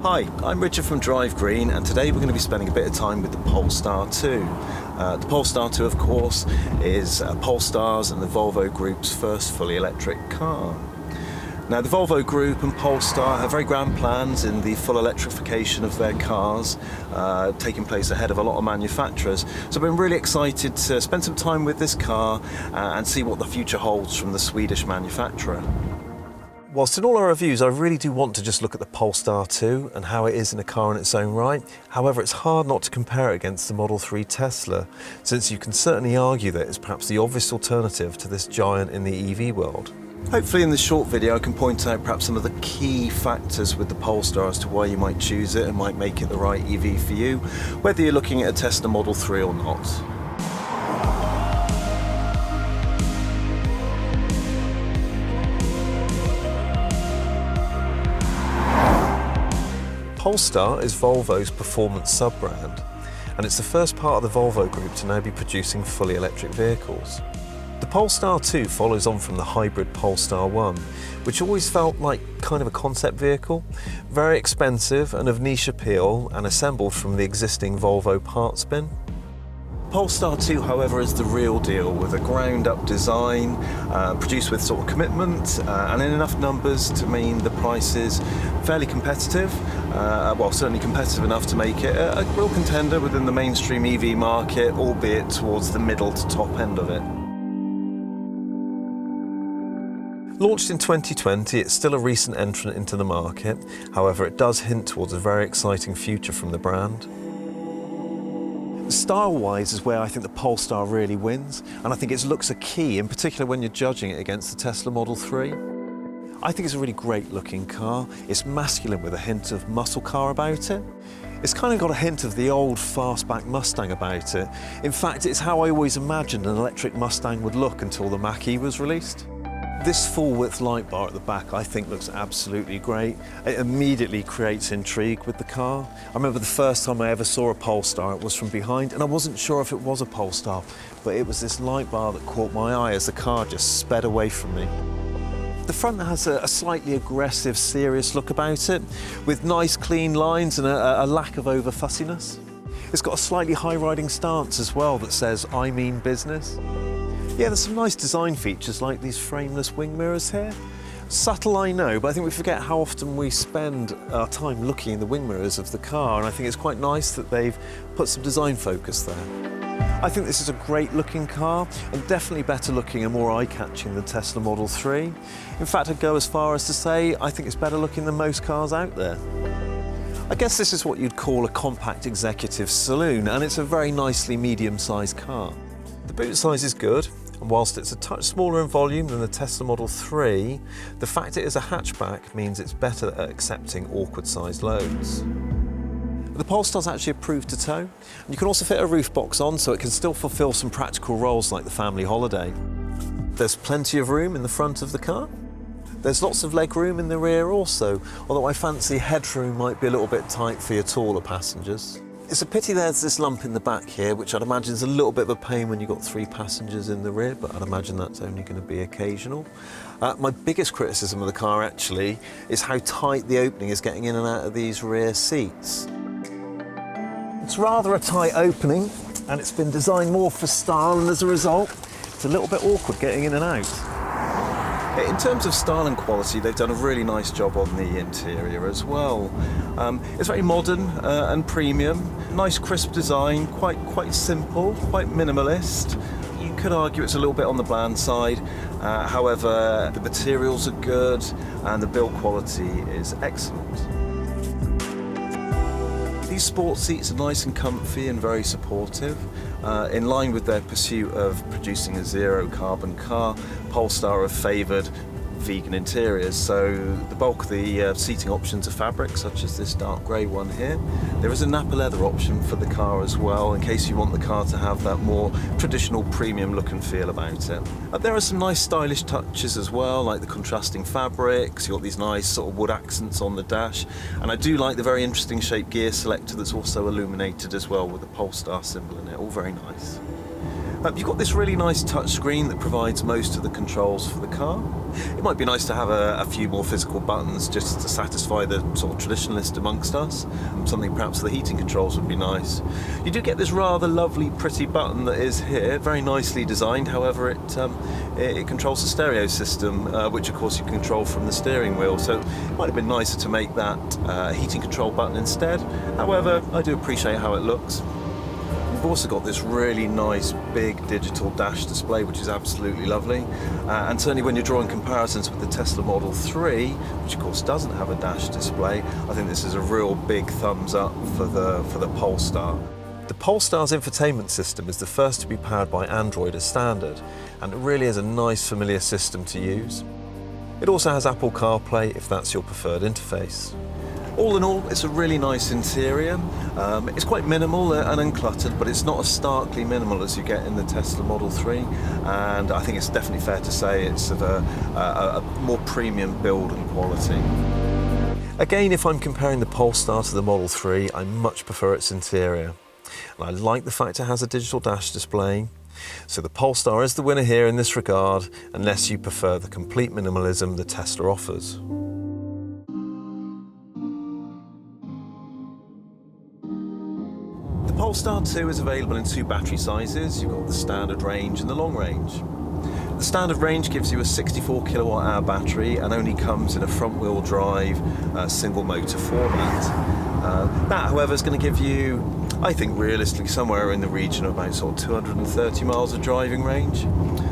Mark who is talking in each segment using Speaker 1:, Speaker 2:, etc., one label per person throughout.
Speaker 1: Hi, I'm Richard from Drive Green, and today we're going to be spending a bit of time with the Polestar 2. The Polestar 2, of course, is Polestar's and the Volvo Group's first fully electric car. Now, the Volvo Group and Polestar have very grand plans in the full electrification of their cars, taking place ahead of a lot of manufacturers. So I've been really excited to spend some time with this car and see what the future holds from the Swedish manufacturer. Whilst in all our reviews, I really do want to just look at the Polestar 2 and how it is in a car in its own right. However, it's hard not to compare it against the Model 3 Tesla, since you can certainly argue that it's perhaps the obvious alternative to this giant in the EV world. Hopefully in this short video I can point out perhaps some of the key factors with the Polestar as to why you might choose it and might make it the right EV for you, whether you're looking at a Tesla Model 3 or not. Polestar is Volvo's performance sub-brand, and it's the first part of the Volvo Group to now be producing fully electric vehicles. The Polestar 2 follows on from the hybrid Polestar 1, which always felt like kind of a concept vehicle, very expensive and of niche appeal and assembled from the existing Volvo parts bin. Polestar 2, however, is the real deal, with a ground-up design, produced with sort of commitment and in enough numbers to mean the price is fairly competitive, well, certainly competitive enough to make it a real contender within the mainstream EV market, albeit towards the middle to top end of it. Launched in 2020, it's still a recent entrant into the market. However, it does hint towards a very exciting future from the brand. Style-wise is where I think the Polestar really wins, and I think its looks are key, in particular when you're judging it against the Tesla Model 3. I think it's a really great looking car. It's masculine with a hint of muscle car about it. It's kind of got a hint of the old fastback Mustang about it. In fact, it's how I always imagined an electric Mustang would look until the Mach-E was released. This full-width light bar at the back I think looks absolutely great. It immediately creates intrigue with the car. I remember the first time I ever saw a Polestar, it was from behind, and I wasn't sure if it was a Polestar, but it was this light bar that caught my eye as the car just sped away from me. The front has a slightly aggressive, serious look about it, with nice clean lines and a lack of over-fussiness. It's got a slightly high-riding stance as well that says, "I mean business." Yeah, there's some nice design features like these frameless wing mirrors here. Subtle, I know, but I think we forget how often we spend our time looking in the wing mirrors of the car, and I think it's quite nice that they've put some design focus there. I think this is a great looking car, and definitely better looking and more eye-catching than Tesla Model 3. In fact, I'd go as far as to say I think it's better looking than most cars out there. I guess this is what you'd call a compact executive saloon, and it's a very nicely medium-sized car. The boot size is good. And whilst it's a touch smaller in volume than the Tesla Model 3, the fact it is a hatchback means it's better at accepting awkward-sized loads. The Polestar's actually approved to tow, and you can also fit a roof box on so it can still fulfil some practical roles like the family holiday. There's plenty of room in the front of the car. There's lots of leg room in the rear also, although I fancy headroom might be a little bit tight for your taller passengers. It's a pity there's this lump in the back here, which I'd imagine is a little bit of a pain when you've got 3 passengers in the rear, but I'd imagine that's only going to be occasional. My biggest criticism of the car, actually, is how tight the opening is getting in and out of these rear seats. It's rather a tight opening, and it's been designed more for style, and as a result, it's a little bit awkward getting in and out. In terms of style and quality, they've done a really nice job on the interior as well. It's very modern and premium. Nice crisp design, quite simple, quite minimalist. You could argue it's a little bit on the bland side. However, the materials are good and the build quality is excellent. These sports seats are nice and comfy and very supportive. In line with their pursuit of producing a zero-carbon car, Polestar have favoured vegan interiors, so the bulk of the seating options are fabric, such as this dark grey one here. There is a Napa leather option for the car as well, in case you want the car to have that more traditional premium look and feel about it. There are some nice stylish touches as well, like the contrasting fabrics. You've got these nice sort of wood accents on the dash, and I do like the very interesting shaped gear selector that's also illuminated as well with the Polestar symbol in it, all very nice. You've got this really nice touchscreen that provides most of the controls for the car. It might be nice to have a few more physical buttons just to satisfy the sort of traditionalist amongst us. Something perhaps the heating controls would be nice. You do get this rather lovely, pretty button that is here, very nicely designed. However, it controls the stereo system, which of course you can control from the steering wheel. So it might have been nicer to make that heating control button instead. However, I do appreciate how it looks. We've also got this really nice big digital dash display, which is absolutely lovely, and certainly when you're drawing comparisons with the Tesla Model 3, which of course doesn't have a dash display, I think this is a real big thumbs up for the Polestar. The Polestar's infotainment system is the first to be powered by Android as standard, and it really is a nice familiar system to use. It also has Apple CarPlay if that's your preferred interface. All in all, it's a really nice interior. It's quite minimal and uncluttered, but it's not as starkly minimal as you get in the Tesla Model 3. And I think it's definitely fair to say it's of a more premium build and quality. Again, if I'm comparing the Polestar to the Model 3, I much prefer its interior. And I like the fact it has a digital dash display. So the Polestar is the winner here in this regard, unless you prefer the complete minimalism the Tesla offers. The Polestar 2 is available in two battery sizes. You've got the standard range and the long range. The standard range gives you a 64 kilowatt hour battery and only comes in a front wheel drive single motor format. That, however, is going to give you, I think, realistically somewhere in the region of about sort of 230 miles of driving range.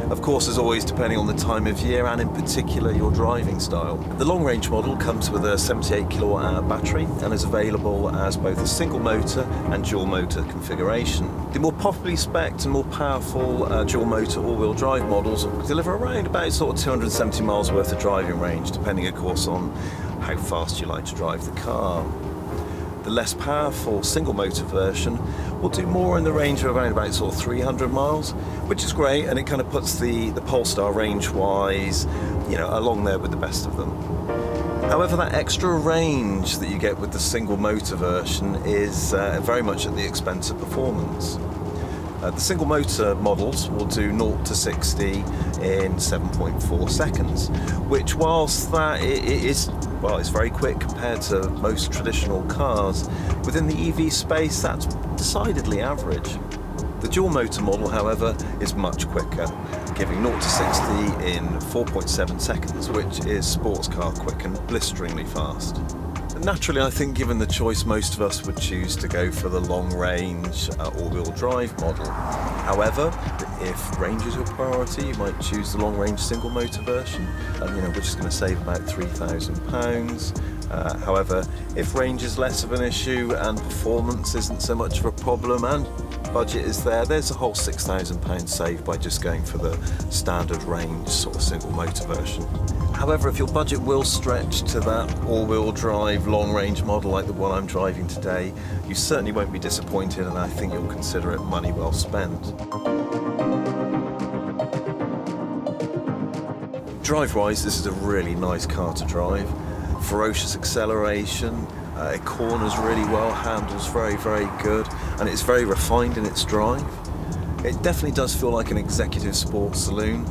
Speaker 1: Of course, as always, depending on the time of year and in particular your driving style. The long range model comes with a 78 kilowatt hour battery and is available as both a single motor and dual motor configuration. The more popularly spec'd and more powerful dual motor all-wheel drive models deliver around about sort of 270 miles worth of driving range, depending of course on how fast you like to drive the car. The less powerful single motor version will do more in the range of around about sort of 300 miles, which is great, and it kind of puts the Polestar range-wise, you know, along there with the best of them. However, that extra range that you get with the single motor version is very much at the expense of performance. The single motor models will do 0 to 60 in 7.4 seconds, which whilst that is, well, it's very quick compared to most traditional cars, within the EV space that's decidedly average. The dual motor model, however, is much quicker, giving 0 to 60 in 4.7 seconds, which is sports car quick and blisteringly fast. Naturally, I think given the choice, most of us would choose to go for the long-range all-wheel drive model. However, if range is your priority, you might choose the long-range single-motor version, which is going to save about £3,000. However, if range is less of an issue and performance isn't so much of a problem and budget is there, there's a whole £6,000 saved by just going for the standard range sort of single-motor version. However, if your budget will stretch to that all-wheel drive long-range model like the one I'm driving today, you certainly won't be disappointed, and I think you'll consider it money well spent. Drive-wise, this is a really nice car to drive. Ferocious acceleration, it corners really well, handles very, very good, and it's very refined in its drive. It definitely does feel like an executive sports saloon.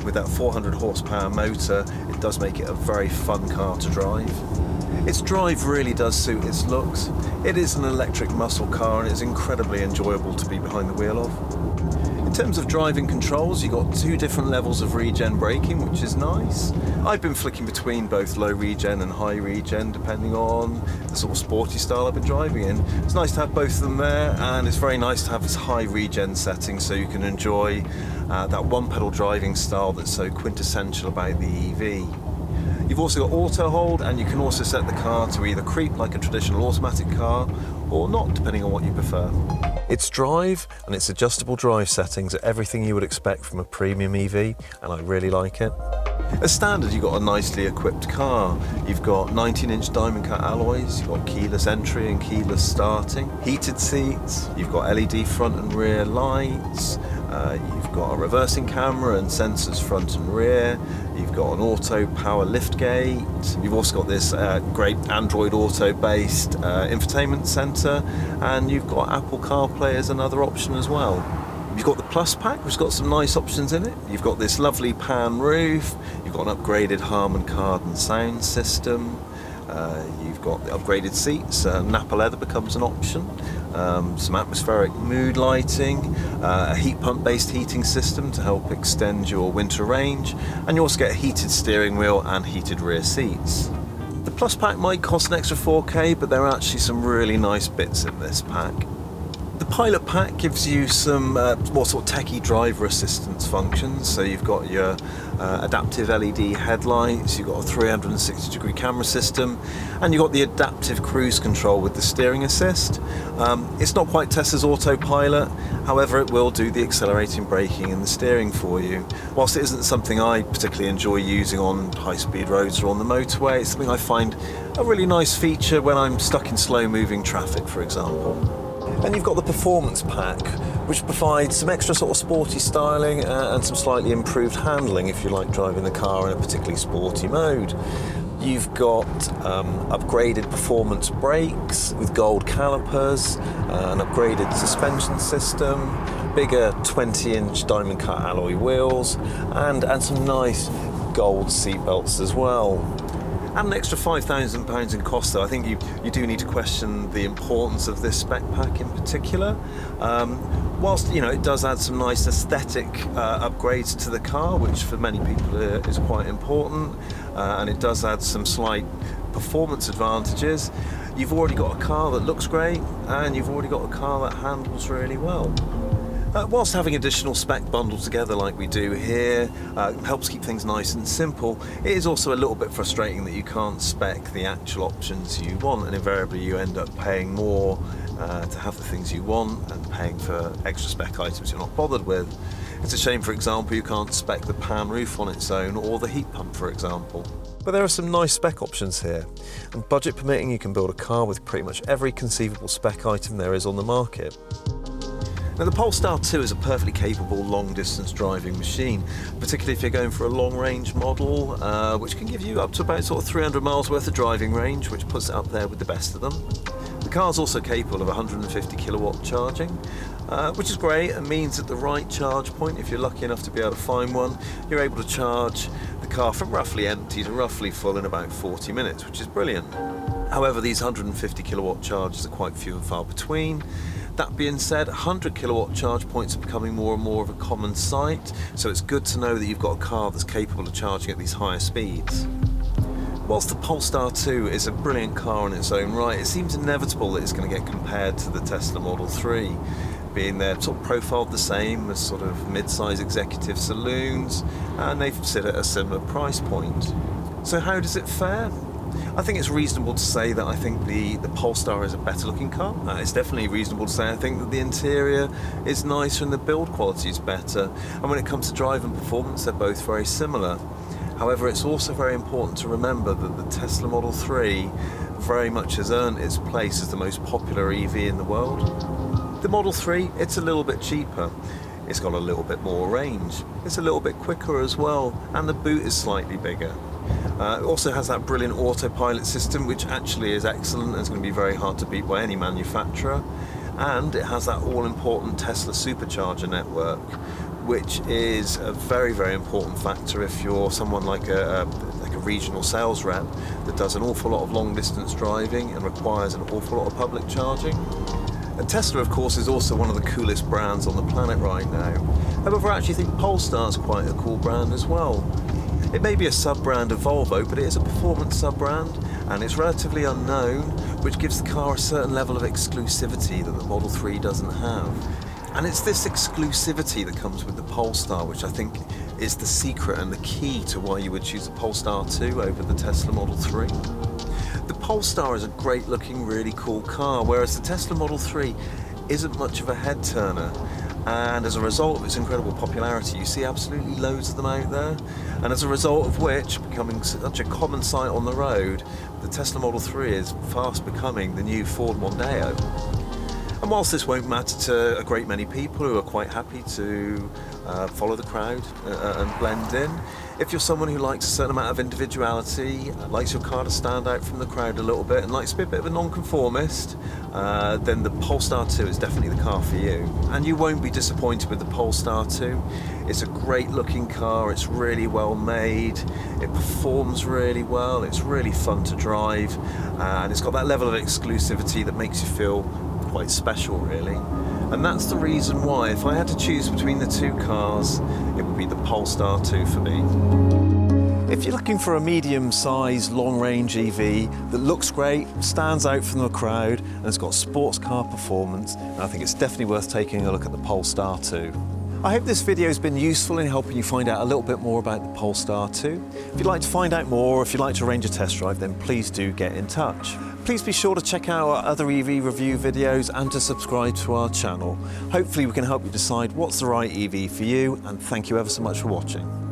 Speaker 1: With that 400 horsepower motor, it does make it a very fun car to drive. Its drive really does suit its looks. It is an electric muscle car and it's incredibly enjoyable to be behind the wheel of. In terms of driving controls, you've got two different levels of regen braking, which is nice. I've been flicking between both low regen and high regen, depending on the sort of sporty style I've been driving in. It's nice to have both of them there, and it's very nice to have this high regen setting so you can enjoy that one-pedal driving style that's so quintessential about the EV. You've also got auto hold, and you can also set the car to either creep like a traditional automatic car or not, depending on what you prefer. Its drive and its adjustable drive settings are everything you would expect from a premium EV, and I really like it. As standard, you've got a nicely equipped car. You've got 19-inch diamond cut alloys, you've got keyless entry and keyless starting, heated seats, you've got LED front and rear lights, you've got a reversing camera and sensors front and rear, you've got an auto power liftgate, you've also got this great Android Auto based infotainment centre, and you've got Apple CarPlay as another option as well. You've got the Plus pack, which has got some nice options in it. You've got this lovely pan roof, you've got an upgraded Harman Kardon sound system, you've got the upgraded seats, Napa leather becomes an option, some atmospheric mood lighting, a heat pump based heating system to help extend your winter range, and you also get a heated steering wheel and heated rear seats. The Plus pack might cost an extra 4K, but there are actually some really nice bits in this pack. The Pilot pack gives you some more sort of techie driver assistance functions. So you've got your adaptive LED headlights, you've got a 360-degree camera system, and you've got the adaptive cruise control with the steering assist. It's not quite Tesla's autopilot, however it will do the accelerating, braking and the steering for you. Whilst it isn't something I particularly enjoy using on high-speed roads or on the motorway, it's something I find a really nice feature when I'm stuck in slow-moving traffic, for example. And you've got the Performance pack, which provides some extra sort of sporty styling and some slightly improved handling if you like driving the car in a particularly sporty mode. You've got upgraded performance brakes with gold calipers, an upgraded suspension system, bigger 20-inch diamond cut alloy wheels, and some nice gold seat belts as well. At an extra £5,000 in cost, though, I think you do need to question the importance of this spec pack in particular. Whilst it does add some nice aesthetic upgrades to the car, which for many people is quite important, and it does add some slight performance advantages, you've already got a car that looks great, and you've already got a car that handles really well. Whilst having additional spec bundled together like we do here helps keep things nice and simple, it is also a little bit frustrating that you can't spec the actual options you want, and invariably you end up paying more to have the things you want and paying for extra spec items you're not bothered with. It's a shame, for example, you can't spec the pan roof on its own or the heat pump, for example. But there are some nice spec options here, and budget permitting, you can build a car with pretty much every conceivable spec item there is on the market. Now, the Polestar 2 is a perfectly capable long-distance driving machine, particularly if you're going for a long-range model, which can give you up to about sort of 300 miles worth of driving range, which puts it up there with the best of them. The car's also capable of 150 kilowatt charging, which is great and means at the right charge point, if you're lucky enough to be able to find one, you're able to charge the car from roughly empty to roughly full in about 40 minutes, which is brilliant. However, these 150 kilowatt charges are quite few and far between. That being said, 100 kilowatt charge points are becoming more and more of a common sight, so it's good to know that you've got a car that's capable of charging at these higher speeds. Whilst the Polestar 2 is a brilliant car in its own right, it seems inevitable that it's going to get compared to the Tesla Model 3, being they're sort of profiled the same as sort of mid-size executive saloons, and they sit at a similar price point. So how does it fare? I think it's reasonable to say that I think the Polestar is a better looking car. It's definitely reasonable to say I think that the interior is nicer and the build quality is better. And when it comes to drive and performance, they're both very similar. However, it's also very important to remember that the Tesla Model 3 very much has earned its place as the most popular EV in the world. The Model 3, it's a little bit cheaper. It's got a little bit more range. It's a little bit quicker as well, and the boot is slightly bigger. It also has that brilliant autopilot system, which actually is excellent and is going to be very hard to beat by any manufacturer. And it has that all-important Tesla supercharger network, which is a very, very important factor if you're someone like a regional sales rep that does an awful lot of long-distance driving and requires an awful lot of public charging. And Tesla, of course, is also one of the coolest brands on the planet right now. However, I actually think Polestar is quite a cool brand as well. It may be a sub-brand of Volvo, but it is a performance sub-brand, and it's relatively unknown, which gives the car a certain level of exclusivity that the Model 3 doesn't have. And it's this exclusivity that comes with the Polestar, which I think is the secret and the key to why you would choose the Polestar 2 over the Tesla Model 3. The Polestar is a great looking, really cool car, whereas the Tesla Model 3 isn't much of a head turner. And as a result of its incredible popularity, you see absolutely loads of them out there. And as a result of which, becoming such a common sight on the road, the Tesla Model 3 is fast becoming the new Ford Mondeo. And whilst this won't matter to a great many people who are quite happy to follow the crowd and blend in, If you're someone who likes a certain amount of individuality, likes your car to stand out from the crowd a little bit and likes to be a bit of a non-conformist, then the Polestar 2 is definitely the car for you. And you won't be disappointed with the Polestar 2. It's a great looking car, it's really well made, it performs really well, it's really fun to drive, and it's got that level of exclusivity that makes you feel quite special really. And that's the reason why, if I had to choose between the two cars, it would be the Polestar 2 for me. If you're looking for a medium-sized, long-range EV that looks great, stands out from the crowd, and has got sports car performance, I think it's definitely worth taking a look at the Polestar 2. I hope this video has been useful in helping you find out a little bit more about the Polestar 2. If you'd like to find out more, or if you'd like to arrange a test drive, then please do get in touch. Please be sure to check out our other EV review videos and to subscribe to our channel. Hopefully we can help you decide what's the right EV for you, and thank you ever so much for watching.